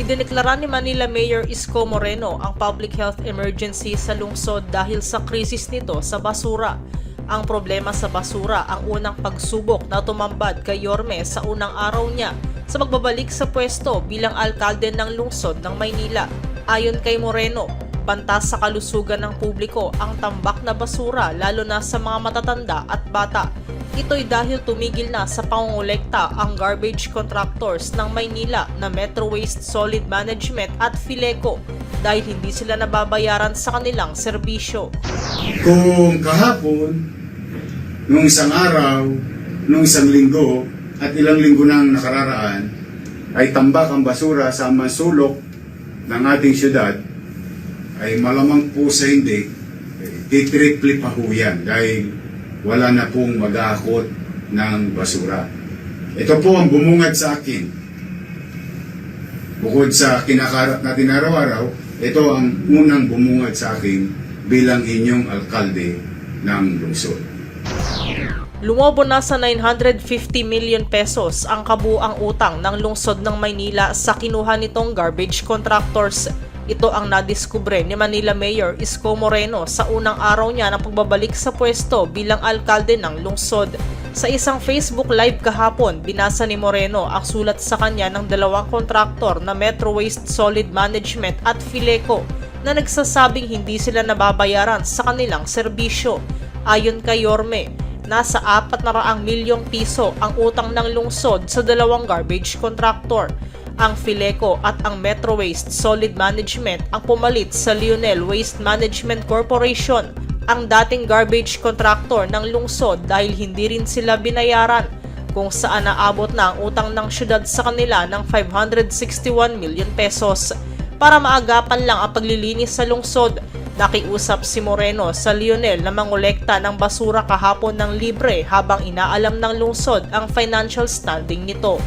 Idineklara ni Manila Mayor Isko Moreno ang public health emergency sa lungsod dahil sa krisis nito sa basura. Ang problema sa basura ang unang pagsubok na tumambad kay Yorme sa unang araw niya sa pagbabalik sa pwesto bilang alkalde ng lungsod ng Maynila. Ayon kay Moreno, banta sa kalusugan ng publiko ang tambak na basura lalo na sa mga matatanda at bata. Ito'y dahil tumigil na sa pangongolekta ang garbage contractors ng Maynila na Metro Waste Solid Management at Fileco dahil hindi sila nababayaran sa kanilang serbisyo. Kung kahapon, nung isang araw, nung isang linggo, at ilang linggo nang nakararaan, ay tambak ang basura sa masulok ng ating syudad, ay malamang po sa hindi, titriple pa ho yan dahil wala na pong mag-aakot ng basura. Ito po ang bumungad sa akin. Bukod sa kinakarap natin araw-araw, ito ang unang bumungad sa akin bilang inyong alkalde ng lungsod. Lumobo na sa 950 million pesos ang kabuuang utang ng lungsod ng Maynila sa kinuha nitong garbage contractors. Ito ang nadiskubre ni Manila Mayor Isko Moreno sa unang araw niya ng pagbabalik sa pwesto bilang alkalde ng lungsod. Sa isang Facebook Live kahapon, binasa ni Moreno ang sulat sa kanya ng dalawang kontraktor na Metro Waste Solid Management at Fileco na nagsasabing hindi sila nababayaran sa kanilang serbisyo. Ayon kay Yorme, nasa 400 milyong piso ang utang ng lungsod sa dalawang garbage contractor. Ang Fileco at ang Metro Waste Solid Management ang pumalit sa Lionel Waste Management Corporation, ang dating garbage contractor ng lungsod dahil hindi rin sila binayaran, kung saan naabot na ang utang ng syudad sa kanila ng 561 million pesos. Para maagapan lang ang paglilinis sa lungsod, nakiusap si Moreno sa Lionel na mangolekta ng basura kahapon ng libre habang inaalam ng lungsod ang financial standing nito.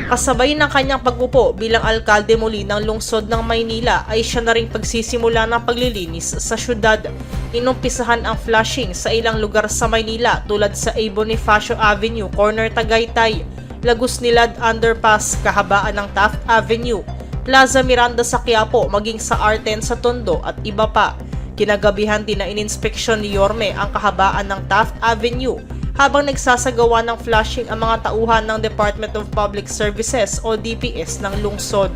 Kasabay ng kanyang pag-upo bilang alkalde muli ng lungsod ng Maynila ay siya na ring pagsisimula ng paglilinis sa syudad. Inumpisahan ang flushing sa ilang lugar sa Maynila tulad sa A. Bonifacio Avenue, corner Tagaytay, Lagos Nilad Underpass, kahabaan ng Taft Avenue, Plaza Miranda sa Quiapo maging sa R10 sa Tondo at iba pa. Kinagabihan din na ininspeksyon ni Yorme ang kahabaan ng Taft Avenue habang nagsasagawa ng flushing ang mga tauhan ng Department of Public Services o DPS ng lungsod.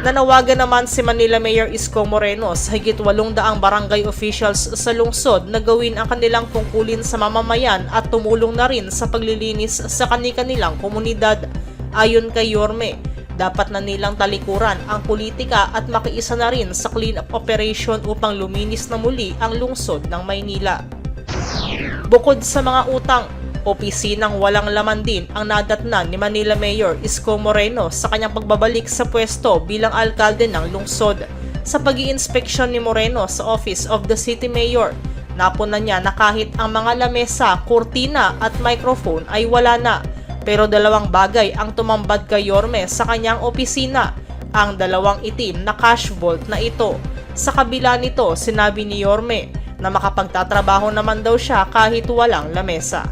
Nanawagan naman si Manila Mayor Isko Moreno sa higit 800 barangay officials sa lungsod na gawin ang kanilang tungkulin sa mamamayan at tumulong na rin sa paglilinis sa kani-kanilang komunidad. Ayon kay Yorme, dapat na nilang talikuran ang politika at makiisa na rin sa clean-up operation upang luminis na muli ang lungsod ng Maynila. Bukod sa mga utang, opisinang walang laman din ang nadatnan ni Manila Mayor Isko Moreno sa kanyang pagbabalik sa pwesto bilang alkalde ng lungsod. Sa pag-iinspeksyon ni Moreno sa Office of the City Mayor, napunan niya na kahit ang mga lamesa, kurtina at microphone ay wala na. Pero dalawang bagay ang tumambad kay Yorme sa kanyang opisina, ang dalawang itim na cash vault na ito. Sa kabila nito, sinabi ni Yorme na makapagtatrabaho naman daw siya kahit walang lamesa.